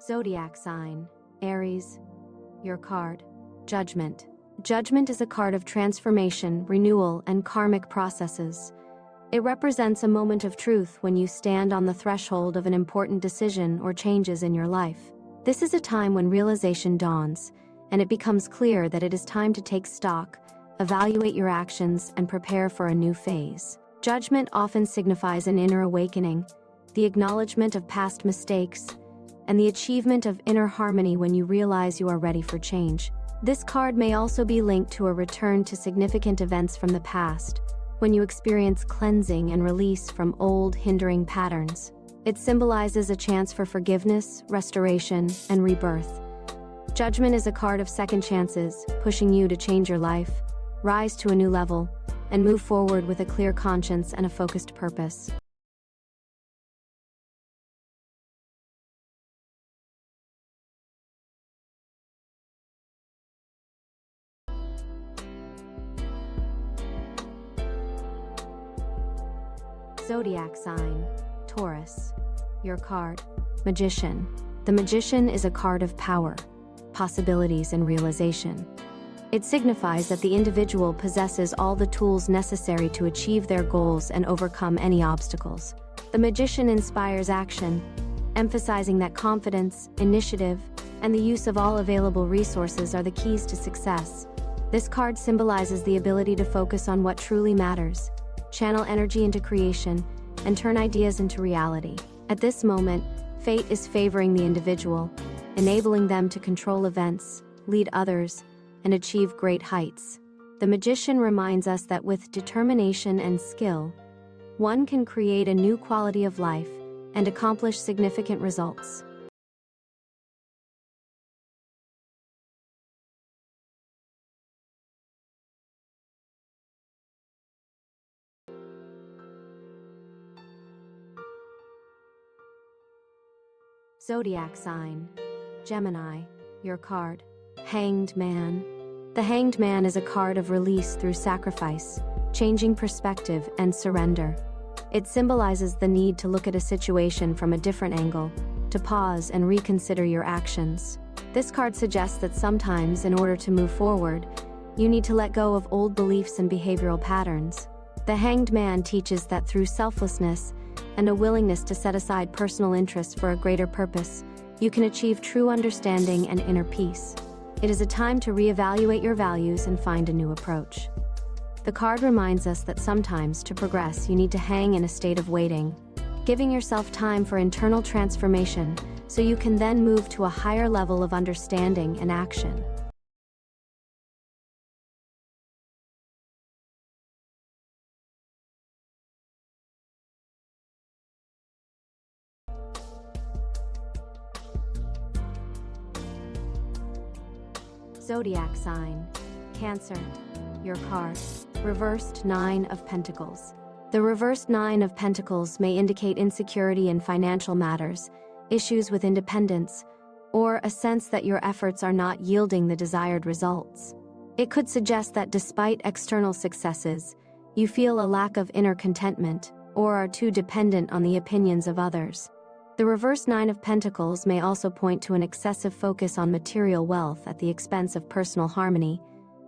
Zodiac sign, Aries. Your card. Judgment. Judgment is a card of transformation, renewal, and karmic processes. It represents a moment of truth when you stand on the threshold of an important decision or changes in your life. This is a time when realization dawns, and it becomes clear that it is time to take stock, evaluate your actions, and prepare for a new phase. Judgment often signifies an inner awakening, the acknowledgement of past mistakes, and the achievement of inner harmony when you realize you are ready for change. This card may also be linked to a return to significant events from the past, when you experience cleansing and release from old, hindering patterns. It symbolizes a chance for forgiveness, restoration, and rebirth. Judgment is a card of second chances, pushing you to change your life, rise to a new level, and move forward with a clear conscience and a focused purpose. Zodiac sign, Taurus. Your card. Magician. The Magician is a card of power, possibilities, and realization. It signifies that the individual possesses all the tools necessary to achieve their goals and overcome any obstacles. The Magician inspires action, emphasizing that confidence, initiative, and the use of all available resources are the keys to success. This card symbolizes the ability to focus on what truly matters, channel energy into creation, and turn ideas into reality. At this moment, fate is favoring the individual, enabling them to control events, lead others, and achieve great heights. The Magician reminds us that with determination and skill, one can create a new quality of life and accomplish significant results. Zodiac sign, Gemini. Your card. Hanged Man. The Hanged Man is a card of release through sacrifice, changing perspective, and surrender. It symbolizes the need to look at a situation from a different angle, to pause and reconsider your actions. This card suggests that sometimes, in order to move forward, you need to let go of old beliefs and behavioral patterns. The Hanged Man teaches that through selflessness and a willingness to set aside personal interests for a greater purpose, you can achieve true understanding and inner peace. It is a time to reevaluate your values and find a new approach. The card reminds us that sometimes, to progress, you need to hang in a state of waiting, giving yourself time for internal transformation so you can then move to a higher level of understanding and action. Zodiac sign, Cancer. Your card. Reversed Nine of Pentacles. The reversed Nine of Pentacles may indicate insecurity in financial matters, issues with independence, or a sense that your efforts are not yielding the desired results. It could suggest that despite external successes, you feel a lack of inner contentment or are too dependent on the opinions of others. The reverse Nine of Pentacles may also point to an excessive focus on material wealth at the expense of personal harmony,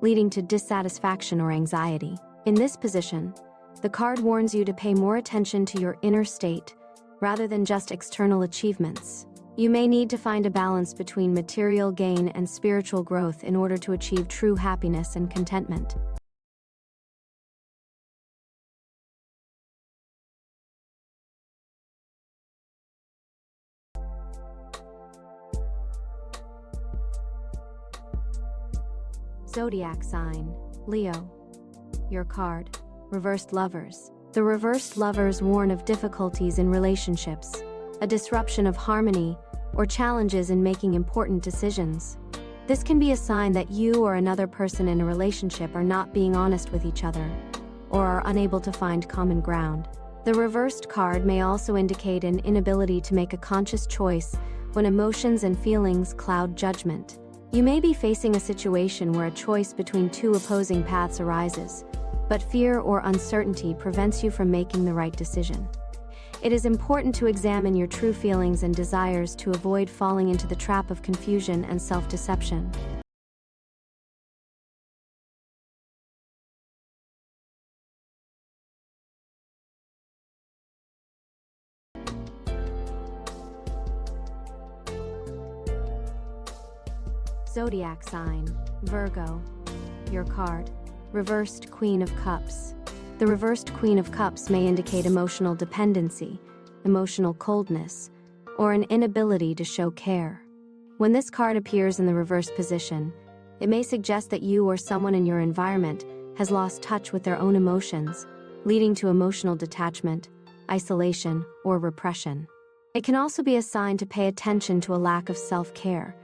leading to dissatisfaction or anxiety. In this position, the card warns you to pay more attention to your inner state rather than just external achievements. You may need to find a balance between material gain and spiritual growth in order to achieve true happiness and contentment. Zodiac sign, Leo. Your card. Reversed Lovers. The reversed lovers warn of difficulties in relationships, a disruption of harmony, or challenges in making important decisions. This can be a sign that you or another person in a relationship are not being honest with each other, or are unable to find common ground. The reversed card may also indicate an inability to make a conscious choice when emotions and feelings cloud judgment. You may be facing a situation where a choice between two opposing paths arises, but fear or uncertainty prevents you from making the right decision. It is important to examine your true feelings and desires to avoid falling into the trap of confusion and self-deception. Zodiac sign, Virgo. Your card. Reversed Queen of Cups. The reversed Queen of Cups may indicate emotional dependency, emotional coldness, or an inability to show care. When this card appears in the reverse position, it may suggest that you or someone in your environment has lost touch with their own emotions, leading to emotional detachment, isolation, or repression. It can also be a sign to pay attention to a lack of self-care,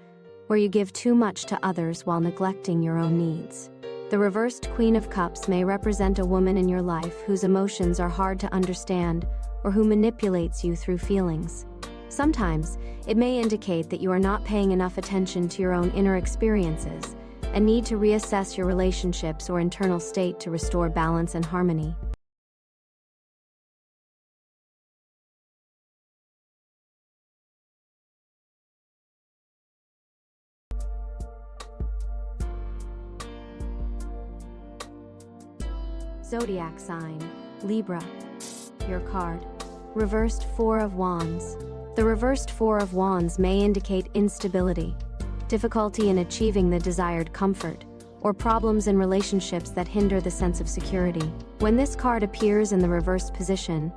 where you give too much to others while neglecting your own needs. The reversed Queen of Cups may represent a woman in your life whose emotions are hard to understand or who manipulates you through feelings. Sometimes, it may indicate that you are not paying enough attention to your own inner experiences and need to reassess your relationships or internal state to restore balance and harmony. Zodiac sign, Libra. Your card. Reversed Four of Wands. The reversed Four of Wands may indicate instability, difficulty in achieving the desired comfort, or problems in relationships that hinder the sense of security. When this card appears in the reversed position,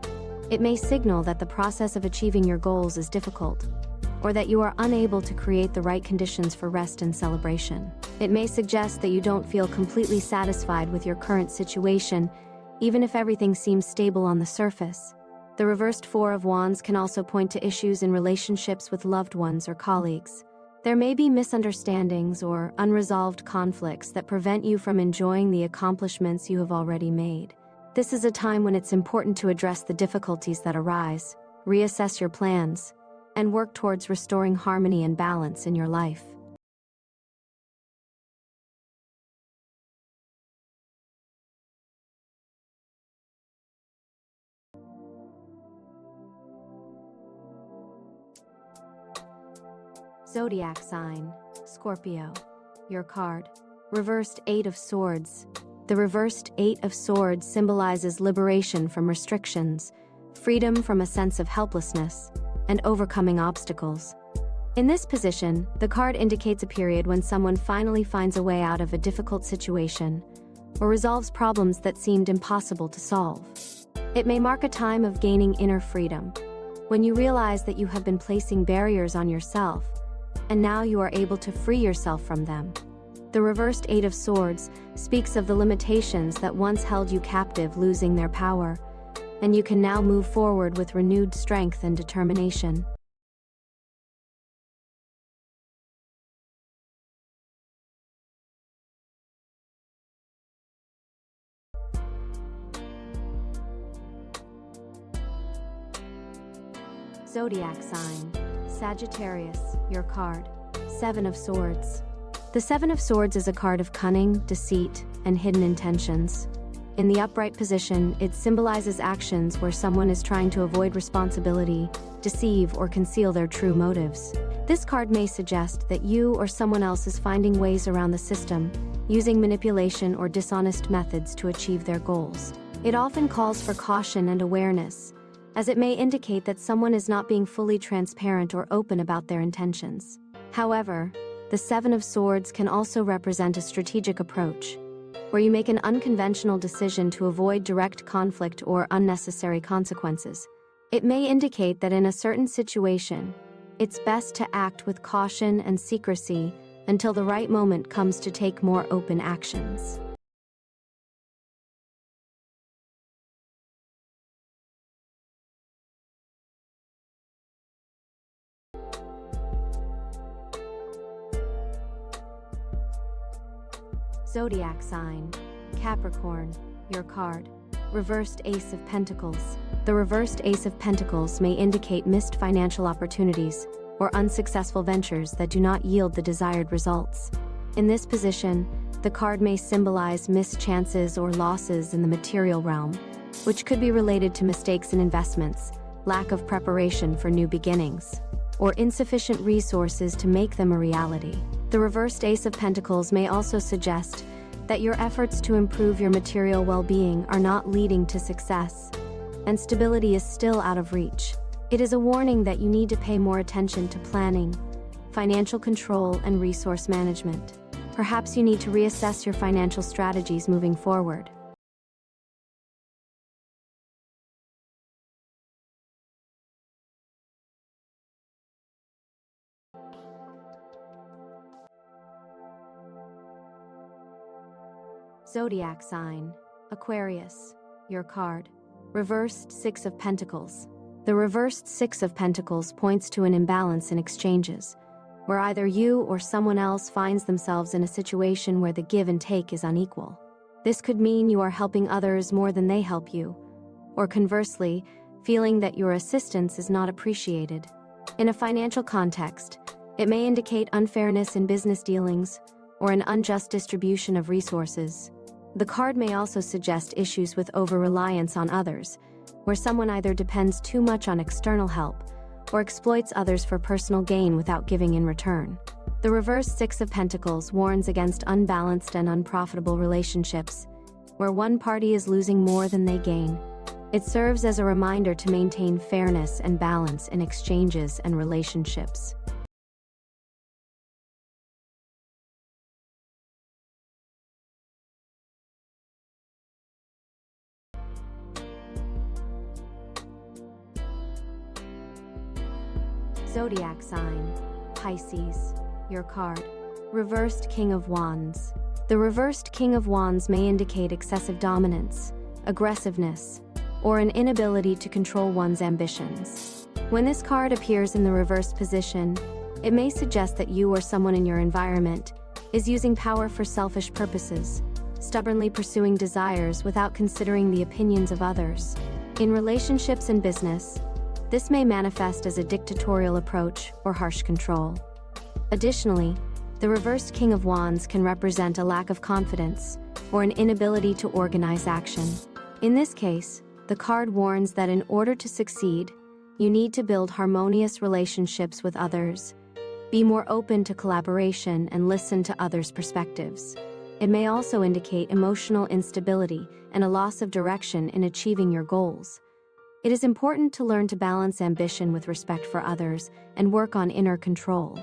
it may signal that the process of achieving your goals is difficult, or that you are unable to create the right conditions for rest and celebration. It may suggest that you don't feel completely satisfied with your current situation, even if everything seems stable on the surface. The reversed Four of Wands can also point to issues in relationships with loved ones or colleagues. There may be misunderstandings or unresolved conflicts that prevent you from enjoying the accomplishments you have already made. This is a time when it's important to address the difficulties that arise, reassess your plans, and work towards restoring harmony and balance in your life. Zodiac sign, Scorpio. Your card. Reversed Eight of Swords. The reversed Eight of Swords symbolizes liberation from restrictions, freedom from a sense of helplessness, and overcoming obstacles. In this position, the card indicates a period when someone finally finds a way out of a difficult situation or resolves problems that seemed impossible to solve. It may mark a time of gaining inner freedom, when you realize that you have been placing barriers on yourself, and now you are able to free yourself from them. The reversed Eight of Swords speaks of the limitations that once held you captive losing their power, and you can now move forward with renewed strength and determination. Zodiac sign, Sagittarius. Your card. Seven of Swords. The Seven of Swords is a card of cunning, deceit, and hidden intentions. In the upright position, it symbolizes actions where someone is trying to avoid responsibility, deceive, or conceal their true motives. This card may suggest that you or someone else is finding ways around the system, using manipulation or dishonest methods to achieve their goals. It often calls for caution and awareness, as it may indicate that someone is not being fully transparent or open about their intentions. However, the Seven of Swords can also represent a strategic approach, where you make an unconventional decision to avoid direct conflict or unnecessary consequences. It may indicate that in a certain situation, it's best to act with caution and secrecy until the right moment comes to take more open actions. Zodiac sign, Capricorn. Your card. Reversed Ace of Pentacles. The reversed Ace of Pentacles may indicate missed financial opportunities or unsuccessful ventures that do not yield the desired results. In this position, the card may symbolize missed chances or losses in the material realm, which could be related to mistakes in investments, lack of preparation for new beginnings, or insufficient resources to make them a reality. The reversed Ace of Pentacles may also suggest that your efforts to improve your material well-being are not leading to success, and stability is still out of reach. It is a warning that you need to pay more attention to planning, financial control, and resource management. Perhaps you need to reassess your financial strategies moving forward. Zodiac sign, Aquarius, your card. Reversed Six of Pentacles. The reversed Six of Pentacles points to an imbalance in exchanges, where either you or someone else finds themselves in a situation where the give and take is unequal. This could mean you are helping others more than they help you, or conversely, feeling that your assistance is not appreciated. In a financial context, it may indicate unfairness in business dealings or an unjust distribution of resources. The card may also suggest issues with over-reliance on others, where someone either depends too much on external help or exploits others for personal gain without giving in return. The reversed Six of Pentacles warns against unbalanced and unprofitable relationships, where one party is losing more than they gain. It serves as a reminder to maintain fairness and balance in exchanges and relationships. Zodiac sign, Pisces, your card. Reversed King of Wands. The reversed King of Wands may indicate excessive dominance, aggressiveness, or an inability to control one's ambitions. When this card appears in the reversed position, it may suggest that you or someone in your environment is using power for selfish purposes, stubbornly pursuing desires without considering the opinions of others. In relationships and business, this may manifest as a dictatorial approach or harsh control. Additionally, the reversed King of Wands can represent a lack of confidence or an inability to organize action. In this case, the card warns that in order to succeed, you need to build harmonious relationships with others, be more open to collaboration, and listen to others' perspectives. It may also indicate emotional instability and a loss of direction in achieving your goals. It is important to learn to balance ambition with respect for others and work on inner control.